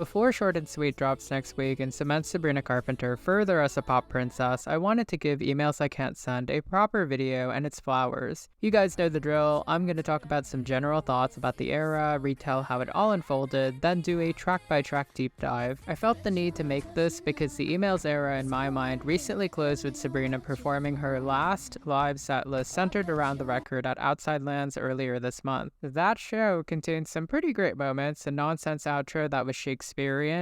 Before Short and Sweet drops next week and cements Sabrina Carpenter further as a pop princess, I wanted to give Emails I Can't Send a proper video and its flowers. You guys know the drill. I'm going to talk about some general thoughts about the era, retell how it all unfolded, then do a track-by-track deep dive. I felt the need to make this because the Emails era, in my mind, recently closed with Sabrina performing her last live set list centered around the record at Outside Lands earlier this month. That show contained some pretty great moments, a nonsense outro that was Shakespearean,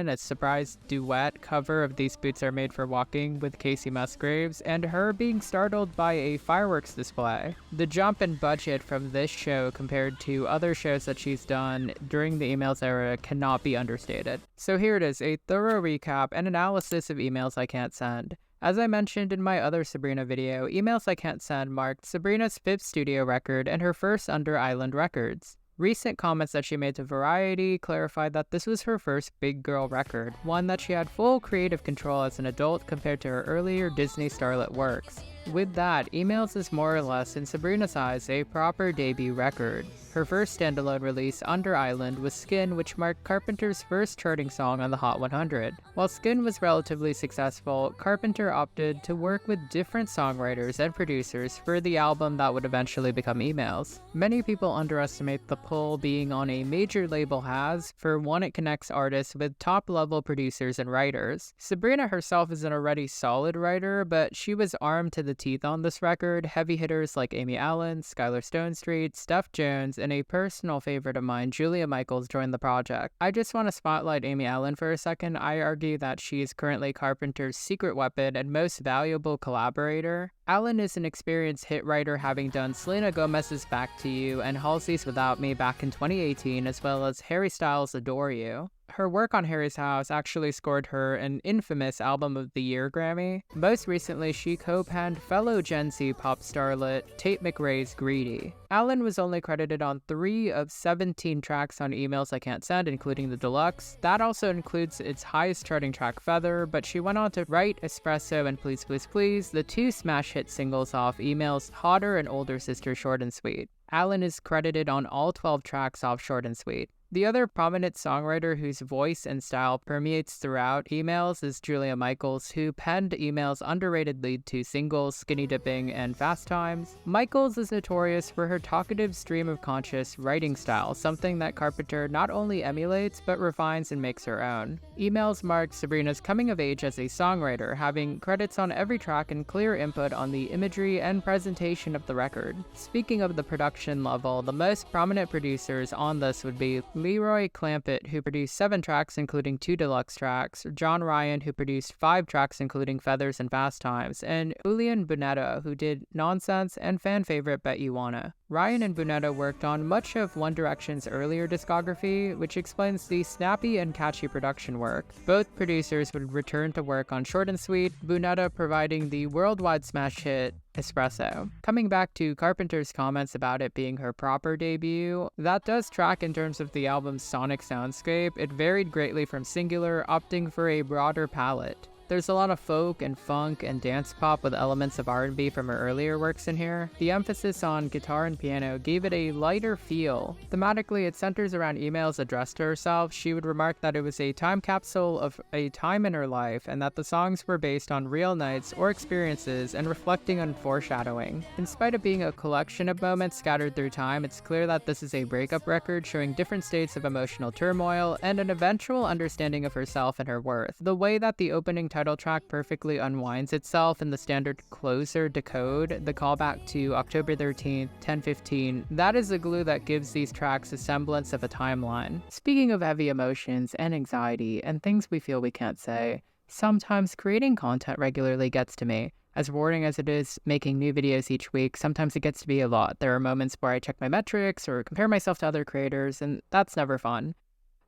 a surprise duet cover of These Boots Are Made for Walking with Casey Musgraves, and her being startled by a fireworks display. The jump in budget from this show compared to other shows that she's done during the Emails era cannot be understated. So here it is, a thorough recap and analysis of Emails I Can't Send. As I mentioned in my other Sabrina video, Emails I Can't Send marked Sabrina's 5th studio record and her first under Island Records. Recent comments that she made to Variety clarified that this was her first big girl record, one that she had full creative control as an adult compared to her earlier Disney starlet works. With that, Emails is more or less, in Sabrina's eyes, a proper debut record. Her first standalone release, Under Island, was Skin, which marked Carpenter's first charting song on the Hot 100. While Skin was relatively successful, Carpenter opted to work with different songwriters and producers for the album that would eventually become Emails. Many people underestimate the pull being on a major label has. For one, it connects artists with top-level producers and writers. Sabrina herself is an already solid writer, but she was armed to the teeth on this record. Heavy hitters like Amy Allen, Skylar Stonestreet, Steph Jones, and a personal favorite of mine, Julia Michaels, joined the project. I just want to spotlight Amy Allen for a second. I argue that she is currently Carpenter's secret weapon and most valuable collaborator. Allen is an experienced hit writer, having done Selena Gomez's Back to You and Halsey's Without Me back in 2018, as well as Harry Styles' Adore You. Her work on Harry's House actually scored her an infamous Album of the Year Grammy. Most recently, she co-penned fellow Gen Z pop starlet Tate McRae's Greedy. Allen was only credited on 3 of 17 tracks on Emails I Can't Send, including the deluxe. That also includes its highest charting track, Feather, but she went on to write Espresso and Please Please Please, the 2 smash hit singles off Emails' hotter and older sister Short and Sweet. Allen is credited on all 12 tracks off Short and Sweet. The other prominent songwriter whose voice and style permeates throughout Emails is Julia Michaels, who penned Emails' underrated lead 2 singles, Skinny Dipping and Fast Times. Michaels is notorious for her talkative stream of conscious writing style, something that Carpenter not only emulates but refines and makes her own. Emails marks Sabrina's coming of age as a songwriter, having credits on every track and clear input on the imagery and presentation of the record. Speaking of the production level, the most prominent producers on this would be Leroy Clampett, who produced 7 tracks including 2 deluxe tracks, John Ryan, who produced 5 tracks including Feathers and Fast Times, and Julian Bunetta, who did Nonsense and fan favorite Bet You Wanna. Ryan and Bunetta worked on much of One Direction's earlier discography, which explains the snappy and catchy production work. Both producers would return to work on Short and Sweet, Bunetta providing the worldwide smash hit Espresso. Coming back to Carpenter's comments about it being her proper debut, that does track in terms of the album's sonic soundscape. It varied greatly from Singular, opting for a broader palette. There's a lot of folk and funk and dance pop with elements of R&B from her earlier works in here. The emphasis on guitar and piano gave it a lighter feel. Thematically, it centers around emails addressed to herself. She would remark that it was a time capsule of a time in her life and that the songs were based on real nights or experiences and reflecting on foreshadowing. In spite of being a collection of moments scattered through time, it's clear that this is a breakup record showing different states of emotional turmoil and an eventual understanding of herself and her worth. The way that the opening title track perfectly unwinds itself in the standard closer decode, the callback to October 13th, 10:15, that is the glue that gives these tracks a semblance of a timeline. Speaking of heavy emotions and anxiety and things we feel we can't say, sometimes creating content regularly gets to me. As rewarding as it is making new videos each week, sometimes it gets to be a lot. There are moments where I check my metrics or compare myself to other creators, and that's never fun.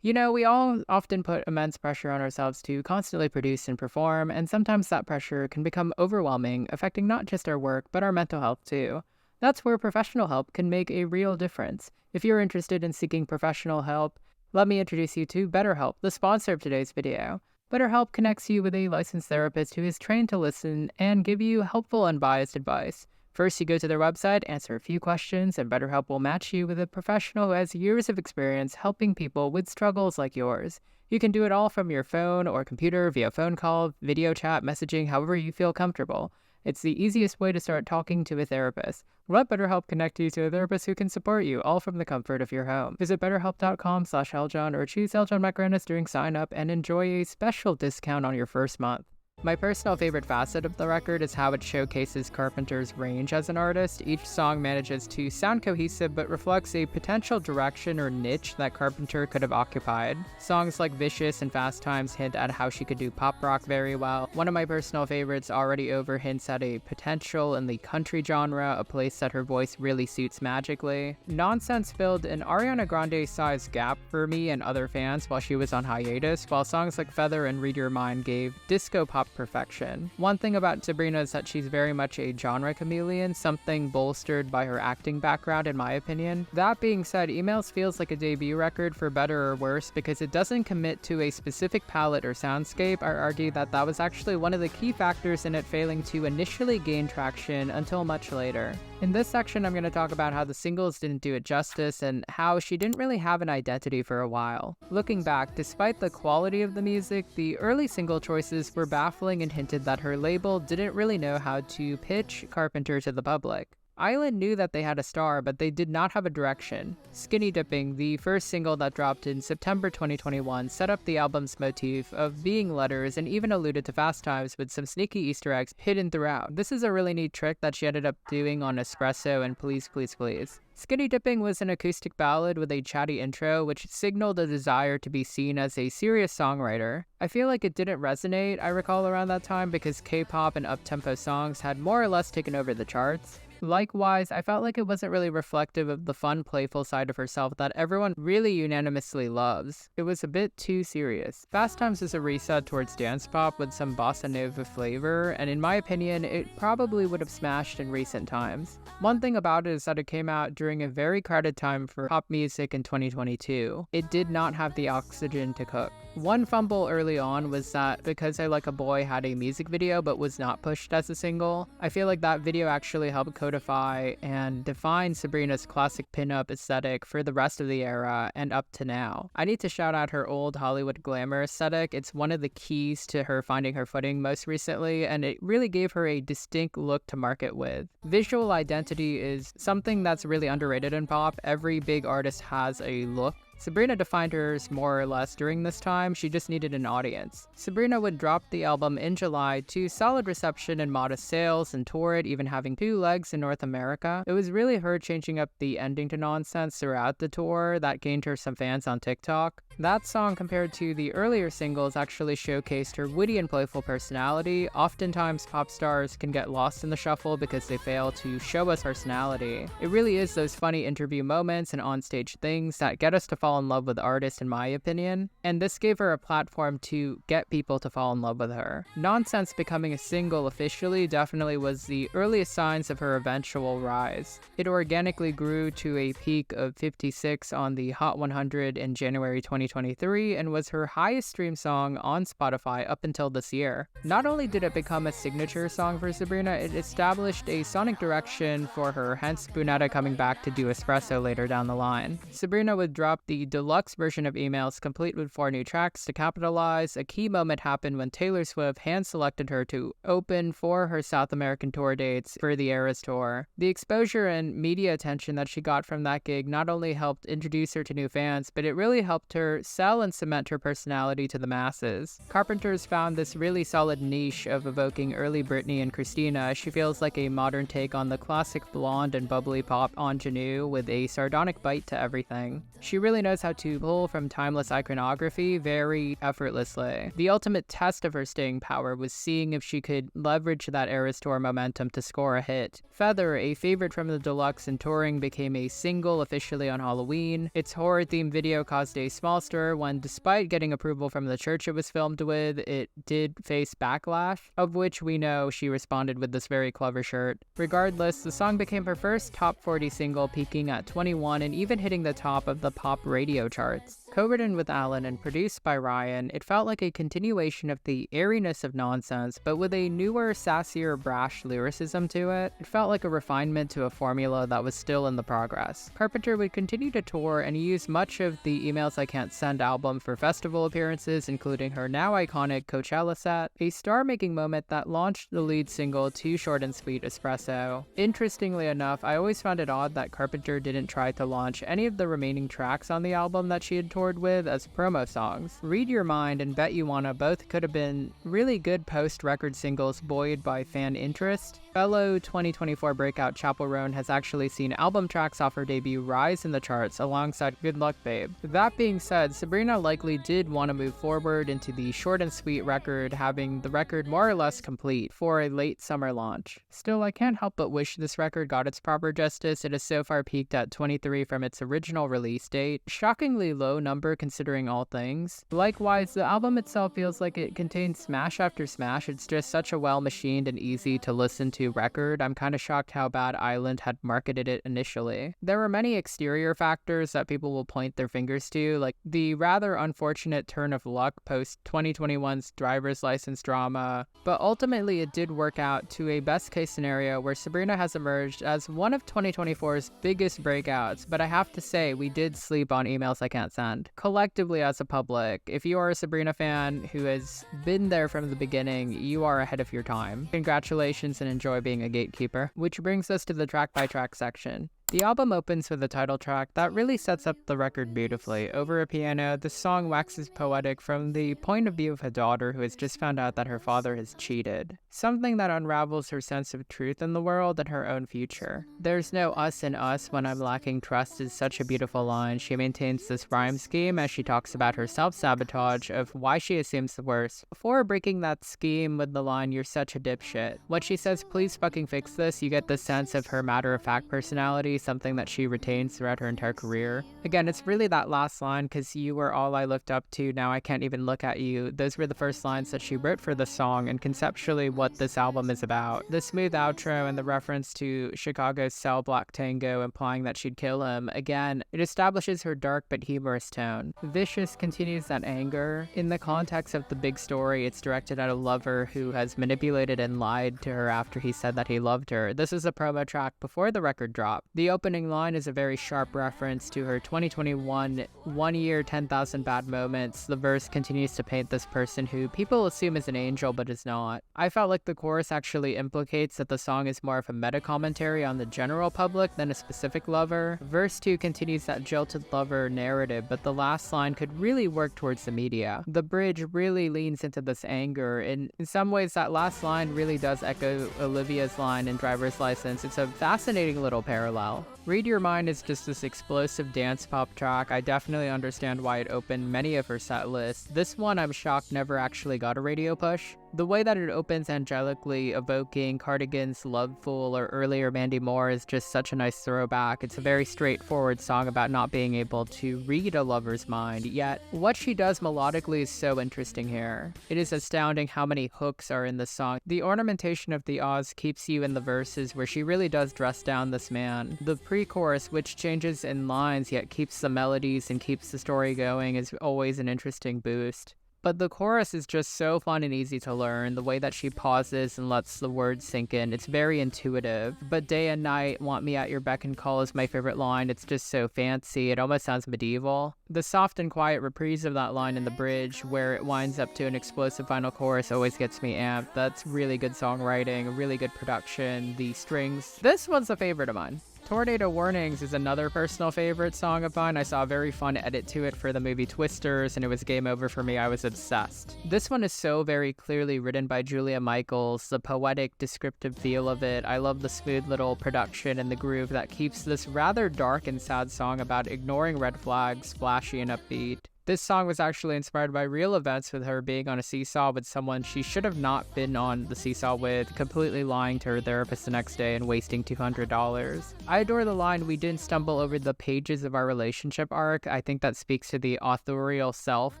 You know, we all often put immense pressure on ourselves to constantly produce and perform, and sometimes that pressure can become overwhelming, affecting not just our work, but our mental health too. That's where professional help can make a real difference. If you're interested in seeking professional help, let me introduce you to BetterHelp, the sponsor of today's video. BetterHelp connects you with a licensed therapist who is trained to listen and give you helpful, unbiased advice. First, you go to their website, answer a few questions, and BetterHelp will match you with a professional who has years of experience helping people with struggles like yours. You can do it all from your phone or computer via phone call, video chat, messaging, however you feel comfortable. It's the easiest way to start talking to a therapist. Let BetterHelp connect you to a therapist who can support you, all from the comfort of your home. Visit betterhelp.com/Eljon or choose Eljon McGrannis during sign up and enjoy a special discount on your first month. My personal favorite facet of the record is how it showcases Carpenter's range as an artist. Each song manages to sound cohesive but reflects a potential direction or niche that Carpenter could have occupied. Songs like Vicious and Fast Times hint at how she could do pop rock very well. One of my personal favorites, Already Over, hints at a potential in the country genre, a place that her voice really suits magically. Nonsense filled an Ariana Grande-sized gap for me and other fans while she was on hiatus, while songs like Feather and Read Your Mind gave disco pop perfection. One thing about Sabrina is that she's very much a genre chameleon, something bolstered by her acting background in my opinion. That being said, Emails feels like a debut record for better or worse because it doesn't commit to a specific palette or soundscape. I argue that that was actually one of the key factors in it failing to initially gain traction until much later. In this section, I'm going to talk about how the singles didn't do it justice and how she didn't really have an identity for a while. Looking back, despite the quality of the music, the early single choices were baffling and hinted that her label didn't really know how to pitch Carpenter to the public. Island knew that they had a star, but they did not have a direction. Skinny Dipping, the first single that dropped in September 2021, set up the album's motif of being letters and even alluded to Fast Times with some sneaky Easter eggs hidden throughout. This is a really neat trick that she ended up doing on Espresso and Please Please Please. Skinny Dipping was an acoustic ballad with a chatty intro, which signaled a desire to be seen as a serious songwriter. I feel like it didn't resonate, I recall, around that time because K-pop and up-tempo songs had more or less taken over the charts. Likewise, I felt like it wasn't really reflective of the fun, playful side of herself that everyone really unanimously loves. It was a bit too serious. Fast Times is a reset towards dance pop with some bossa nova flavor, and in my opinion, it probably would have smashed in recent times. One thing about it is that it came out during a very crowded time for pop music in 2022. It did not have the oxygen to cook. One fumble early on was that Because I Like a Boy had a music video but was not pushed as a single. I feel like that video actually helped codify and define Sabrina's classic pinup aesthetic for the rest of the era and up to now. I need to shout out her old Hollywood glamour aesthetic. It's one of the keys to her finding her footing most recently, and it really gave her a distinct look to market with. Visual identity is something that's really underrated in pop. Every big artist has a look. Sabrina defined hers more or less during this time, she just needed an audience. Sabrina would drop the album in July to solid reception and modest sales and tour it, even having 2 legs in North America. It was really her changing up the ending to Nonsense throughout the tour that gained her some fans on TikTok. That song, compared to the earlier singles, actually showcased her witty and playful personality. Oftentimes, pop stars can get lost in the shuffle because they fail to show us personality. It really is those funny interview moments and onstage things that get us to fall in love with the artist, in my opinion, and this gave her a platform to get people to fall in love with her. Nonsense becoming a single officially definitely was the earliest signs of her eventual rise. It organically grew to a peak of 56 on the Hot 100 in January 2023 and was her highest streamed song on Spotify up until this year. Not only did it become a signature song for Sabrina, it established a sonic direction for her, hence Bunetta coming back to do Espresso later down the line. Sabrina would drop the deluxe version of Emails, complete with 4 new tracks to capitalize. A key moment happened when Taylor Swift hand-selected her to open for her South American tour dates for the Eras Tour. The exposure and media attention that she got from that gig not only helped introduce her to new fans, but it really helped her sell and cement her personality to the masses. Carpenter's found this really solid niche of evoking early Britney and Christina. She feels like a modern take on the classic blonde and bubbly pop ingenue with a sardonic bite to everything. She really knows how to pull from timeless iconography very effortlessly. The ultimate test of her staying power was seeing if she could leverage that Eras Tour momentum to score a hit. Feather, a favorite from the deluxe and touring, became a single officially on Halloween. Its horror-themed video caused a small stir when, despite getting approval from the church it was filmed with, it did face backlash, of which we know she responded with this very clever shirt. Regardless, the song became her first top 40 single, peaking at 21 and even hitting the top of the pop radio charts. Co-written with Alan and produced by Ryan, it felt like a continuation of the airiness of Nonsense, but with a newer, sassier, brash lyricism to it. It felt like a refinement to a formula that was still in the progress. Carpenter would continue to tour and use much of the Emails I Can't Send album for festival appearances, including her now iconic Coachella set, a star-making moment that launched the lead single to Short and Sweet Espresso. Interestingly enough, I always found it odd that Carpenter didn't try to launch any of the remaining tracks on the album that she had toured with as promo songs. Read Your Mind and Bet You Wanna both could have been really good post-record singles buoyed by fan interest. Fellow 2024 breakout Chappell Roan has actually seen album tracks off her debut rise in the charts alongside Good Luck Babe. That being said, Sabrina likely did want to move forward into the Short and Sweet record, having the record more or less complete for a late summer launch. Still, I can't help but wish this record got its proper justice. It has so far peaked at 23 from its original release date. Shockingly low number considering all things. Likewise, the album itself feels like it contains smash after smash. It's just such a well-machined and easy to listen to record. I'm kind of shocked how bad Island had marketed it initially. There were many exterior factors that people will point their fingers to, like the rather unfortunate turn of luck post 2021's driver's license drama, but ultimately it did work out to a best case scenario where Sabrina has emerged as one of 2024's biggest breakouts. But I have to say, we did sleep on Emails I Can't Send. Collectively as a public, if you are a Sabrina fan who has been there from the beginning, you are ahead of your time. Congratulations and enjoy being a gatekeeper. Which brings us to the track-by-track section. The album opens with a title track that really sets up the record beautifully. Over a piano, the song waxes poetic from the point of view of a daughter who has just found out that her father has cheated. Something that unravels her sense of truth in the world and her own future. There's no us in us when I'm lacking trust is such a beautiful line. She maintains this rhyme scheme as she talks about her self-sabotage of why she assumes the worst, before breaking that scheme with the line, "You're such a dipshit." When she says, "Please fucking fix this," you get the sense of her matter-of-fact personality, something that she retains throughout her entire career. Again, it's really that last line, "Cause you were all I looked up to, now I can't even look at you." Those were the first lines that she wrote for the song and conceptually what this album is about. The smooth outro and the reference to Chicago's Cell Block Tango implying that she'd kill him, again, it establishes her dark but humorous tone. Vicious continues that anger. In the context of the big story, it's directed at a lover who has manipulated and lied to her after he said that he loved her. This is a promo track before the record dropped. The opening line is a very sharp reference to her 2021 1 year 10,000 bad moments. The verse continues to paint this person who people assume is an angel but is not. I felt like the chorus actually implicates that the song is more of a meta-commentary on the general public than a specific lover. Verse 2 continues that jilted lover narrative, but the last line could really work towards the media. The bridge really leans into this anger. In some ways, that last line really does echo Olivia's line in Driver's License. It's a fascinating little parallel. Read Your Mind is just this explosive dance pop track. I definitely understand why it opened many of her set lists. This one, I'm shocked, never actually got a radio push. The way that it opens angelically, evoking Cardigan's Love Fool or earlier Mandy Moore is just such a nice throwback. It's a very straightforward song about not being able to read a lover's mind, yet what she does melodically is so interesting here. It is astounding how many hooks are in the song. The ornamentation of the Oz keeps you in the verses where she really does dress down this man. The pre-chorus, which changes in lines yet keeps the melodies and keeps the story going, is always an interesting boost. But the chorus is just so fun and easy to learn. The way that she pauses and lets the words sink in, it's very intuitive. But day and night, want me at your beck and call is my favorite line. It's just so fancy. It almost sounds medieval. The soft and quiet reprise of that line in the bridge, where it winds up to an explosive final chorus, always gets me amped. That's really good songwriting, really good production. The strings. This one's a favorite of mine. Tornado Warnings is another personal favorite song of mine. I saw a very fun edit to it for the movie Twisters, and it was game over for me. I was obsessed. This one is so very clearly written by Julia Michaels, the poetic, descriptive feel of it. I love the smooth little production and the groove that keeps this rather dark and sad song about ignoring red flags flashy and upbeat. This song was actually inspired by real events, with her being on a seesaw with someone she should have not been on the seesaw with, completely lying to her therapist the next day and wasting $200. I adore the line, "We didn't stumble over the pages of our relationship arc." I think that speaks to the authorial self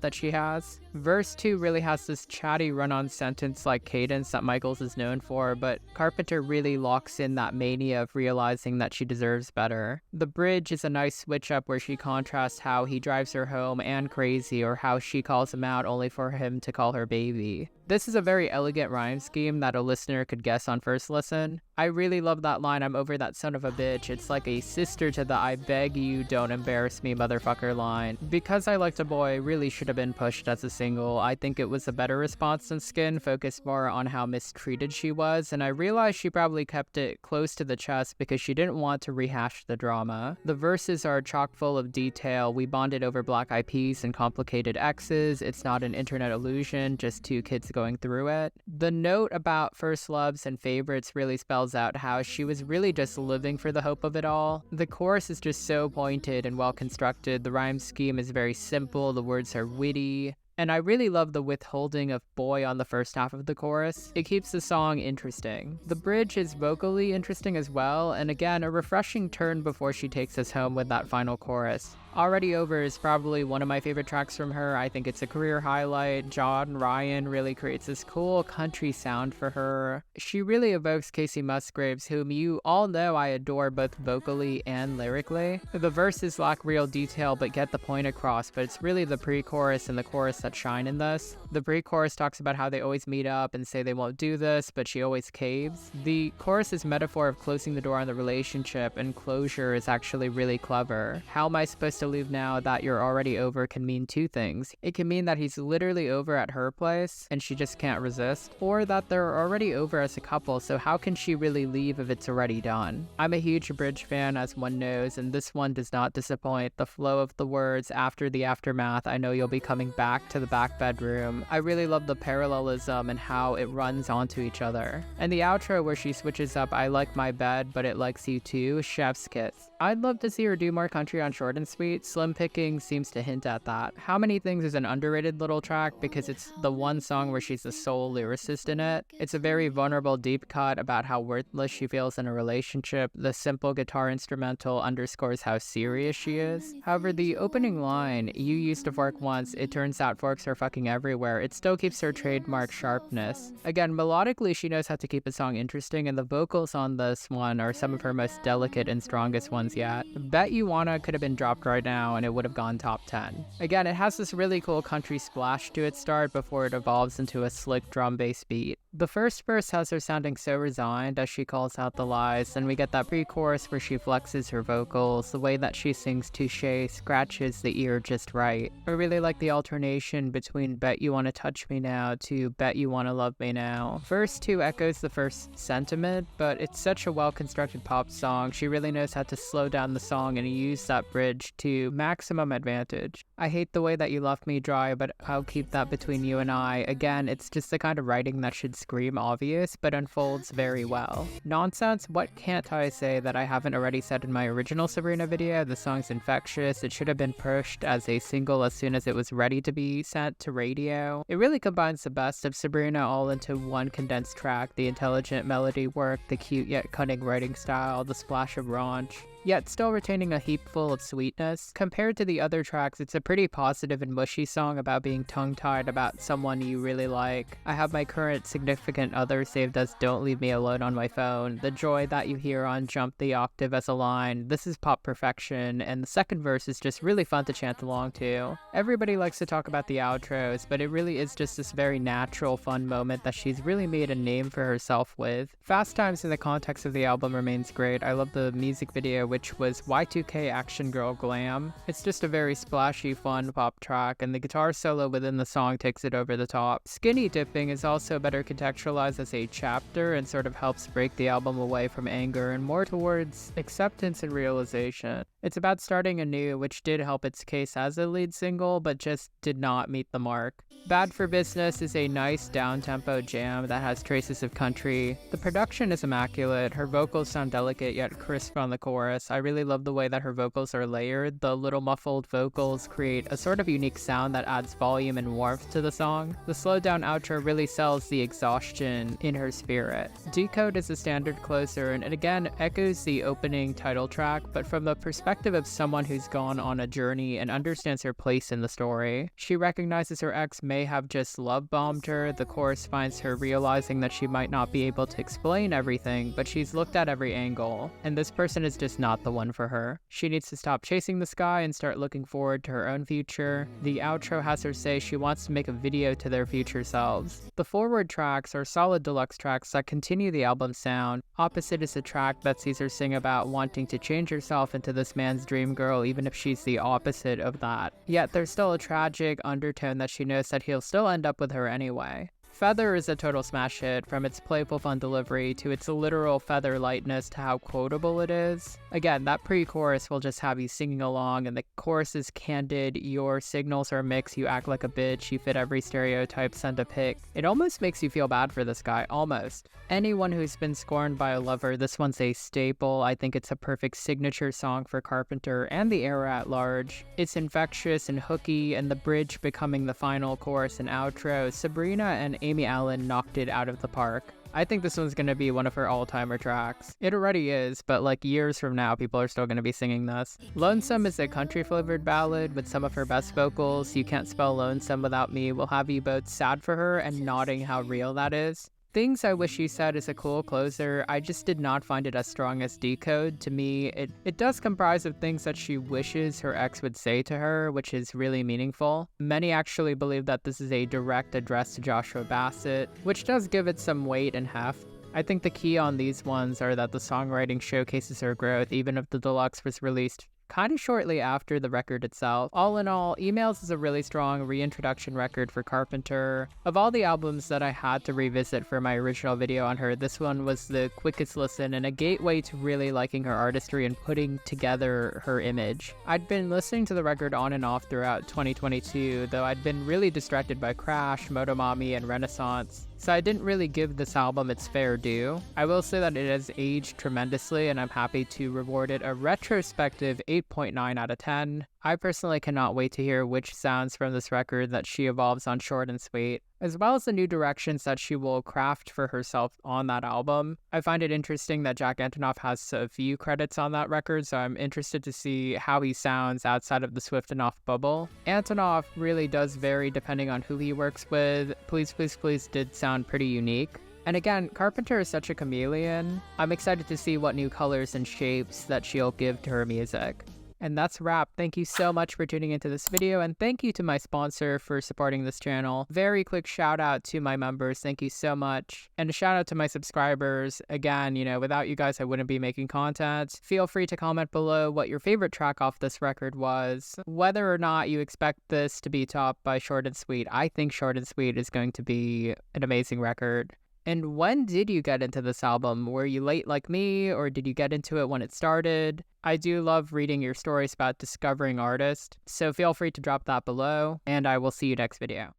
that she has. Verse 2 really has this chatty run-on sentence-like cadence that Michaels is known for, but Carpenter really locks in that mania of realizing that she deserves better. The bridge is a nice switch-up where she contrasts how he drives her home and crazy, or how she calls him out only for him to call her baby. This is a very elegant rhyme scheme that a listener could guess on first listen. I really love that line, "I'm over that son of a bitch." It's like a sister to the "I beg you don't embarrass me motherfucker" line. Because I Liked a Boy really should have been pushed as a single. I think it was a better response than Skin, focused more on how mistreated she was, and I realized she probably kept it close to the chest because she didn't want to rehash the drama. The verses are chock full of detail. "We bonded over black eyed peas and complicated exes. It's not an internet illusion, just two kids going through it." The note about first loves and favorites really spells out how she was really just living for the hope of it all. The chorus is just so pointed and well constructed. The rhyme scheme is very simple, the words are witty, and I really love the withholding of boy on the first half of the chorus. It keeps the song interesting. The bridge is vocally interesting as well, and again, a refreshing turn before she takes us home with that final chorus. Already Over is probably one of my favorite tracks from her. I think it's a career highlight. John Ryan really creates this cool country sound for her. She really evokes Casey Musgraves, whom you all know I adore both vocally and lyrically. The verses lack real detail but get the point across, but it's really the pre-chorus and the chorus that shine in this. The pre-chorus talks about how they always meet up and say they won't do this, but she always caves. The chorus is metaphor of closing the door on the relationship, and closure is actually really clever. How am I supposed to leave now that you're already over can mean two things. It can mean that he's literally over at her place and she just can't resist, or that they're already over as a couple, so how can she really leave if it's already done? I'm a huge bridge fan, as one knows, and this one does not disappoint. The flow of the words, "After the aftermath, I know you'll be coming back to the back bedroom." I really love the parallelism and how it runs onto each other. And the outro where she switches up "I like my bed, but it likes you too," chef's kiss. I'd love to see her do more country on Short and Sweet. Slim Pickings seems to hint at that. How Many Things is an underrated little track because it's the one song where she's the sole lyricist in it. It's a very vulnerable deep cut about how worthless she feels in a relationship. The simple guitar instrumental underscores how serious she is. However, the opening line, "You used to fork once, it turns out forks are fucking everywhere," it still keeps her trademark sharpness. Again, melodically she knows how to keep a song interesting, and the vocals on this one are some of her most delicate and strongest ones yet. Bet You Wanna could have been dropped right now and it would have gone top 10. Again, it has this really cool country splash to its start before it evolves into a slick drum bass beat. The first verse has her sounding so resigned as she calls out the lies, and we get that pre-chorus where she flexes her vocals. The way that she sings touche scratches the ear just right. I really like the alternation between "Bet You Wanna Touch Me Now" to "Bet You Wanna Love Me Now." Verse 2 echoes the first sentiment, but it's such a well-constructed pop song. She really knows how to slow down the song and use that bridge to maximum advantage. "I hate the way that you left me dry, but I'll keep that between you and I." Again, it's just the kind of writing that should scream obvious, but unfolds very well. Nonsense, what can't I say that I haven't already said in my original Sabrina video? The song's infectious. It should have been pushed as a single as soon as it was ready to be sent to radio. It really combines the best of Sabrina all into one condensed track: the intelligent melody work, the cute yet cunning writing style, the splash of raunch, yet still retaining a heap full of sweetness. Compared to the other tracks, it's a pretty positive and mushy song about being tongue-tied about someone you really like. I have my current significant other saved as "Don't Leave Me Alone" on my phone. The joy that you hear on "Jump the Octave" as a line, this is pop perfection, and the second verse is just really fun to chant along to. Everybody likes to talk about the outros, but it really is just this very natural, fun moment that she's really made a name for herself with. Fast Times in the context of the album remains great. I love the music video, which was Y2K Action Girl Glam. It's just a very splashy, fun pop track, and the guitar solo within the song takes it over the top. Skinny Dipping is also better contextualized as a chapter and sort of helps break the album away from anger and more towards acceptance and realization. It's about starting anew, which did help its case as a lead single, but just did not meet the mark. Bad for Business is a nice down-tempo jam that has traces of country. The production is immaculate, her vocals sound delicate yet crisp on the chorus. I really love the way that her vocals are layered. The little muffled vocals create a sort of unique sound that adds volume and warmth to the song. The slowed down outro really sells the exhaustion in her spirit. Decode is a standard closer and it again echoes the opening title track, but from the perspective of someone who's gone on a journey and understands her place in the story. She recognizes her ex may have just love-bombed her. The chorus finds her realizing that she might not be able to explain everything, but she's looked at every angle, and this person is just not the one for her. She needs to stop chasing the sky and start looking forward to her own future. The outro has her say she wants to make a video to their future selves. The forward tracks are solid deluxe tracks that continue the album's sound. Opposite is a track that sees her sing about wanting to change herself into this man's dream girl even if she's the opposite of that. Yet there's still a tragic undertone that she knows that he'll still end up with her anyway. Feather is a total smash hit, from its playful fun delivery to its literal feather lightness to how quotable it is. Again, that pre-chorus will just have you singing along, and the chorus is candid. Your signals are mixed, you act like a bitch, you fit every stereotype, send a pic. It almost makes you feel bad for this guy, almost. Anyone who's been scorned by a lover, this one's a staple. I think it's a perfect signature song for Carpenter and the era at large. It's infectious and hooky, and the bridge becoming the final chorus and outro. Sabrina and Amy Allen knocked it out of the park. I think this one's gonna be one of her all-timer tracks. It already is, but like years from now, people are still gonna be singing this. Lonesome is a country-flavored ballad with some of her best vocals. You Can't Spell Lonesome Without Me will have you both sad for her and nodding how real that is. Things I Wish You Said is a cool closer. I just did not find it as strong as Decode. To me, it does comprise of things that she wishes her ex would say to her, which is really meaningful. Many actually believe that this is a direct address to Joshua Bassett, which does give it some weight and heft. I think the key on these ones are that the songwriting showcases her growth, even if the deluxe was released kind of shortly after the record itself. All in all, Emails is a really strong reintroduction record for Carpenter. Of all the albums that I had to revisit for my original video on her, this one was the quickest listen and a gateway to really liking her artistry and putting together her image. I'd been listening to the record on and off throughout 2022, though I'd been really distracted by Crash, Motomami, and Renaissance, so I didn't really give this album its fair due. I will say that it has aged tremendously, and I'm happy to reward it a retrospective 8.9 out of 10. I personally cannot wait to hear which sounds from this record that she evolves on Short and Sweet, as well as the new directions that she will craft for herself on that album. I find it interesting that Jack Antonoff has a few credits on that record, so I'm interested to see how he sounds outside of the Swift and Off bubble. Antonoff really does vary depending on who he works with. Please Please Please did sound pretty unique. And again, Carpenter is such a chameleon. I'm excited to see what new colors and shapes that she'll give to her music. And that's a wrap. Thank you so much for tuning into this video, and thank you to my sponsor for supporting this channel. Very quick shout out to my members. Thank you so much. And a shout out to my subscribers. Again, without you guys, I wouldn't be making content. Feel free to comment below what your favorite track off this record was. Whether or not you expect this to be topped by Short and Sweet, I think Short and Sweet is going to be an amazing record. And when did you get into this album? Were you late like me, or did you get into it when it started? I do love reading your stories about discovering artists, so feel free to drop that below, and I will see you next video.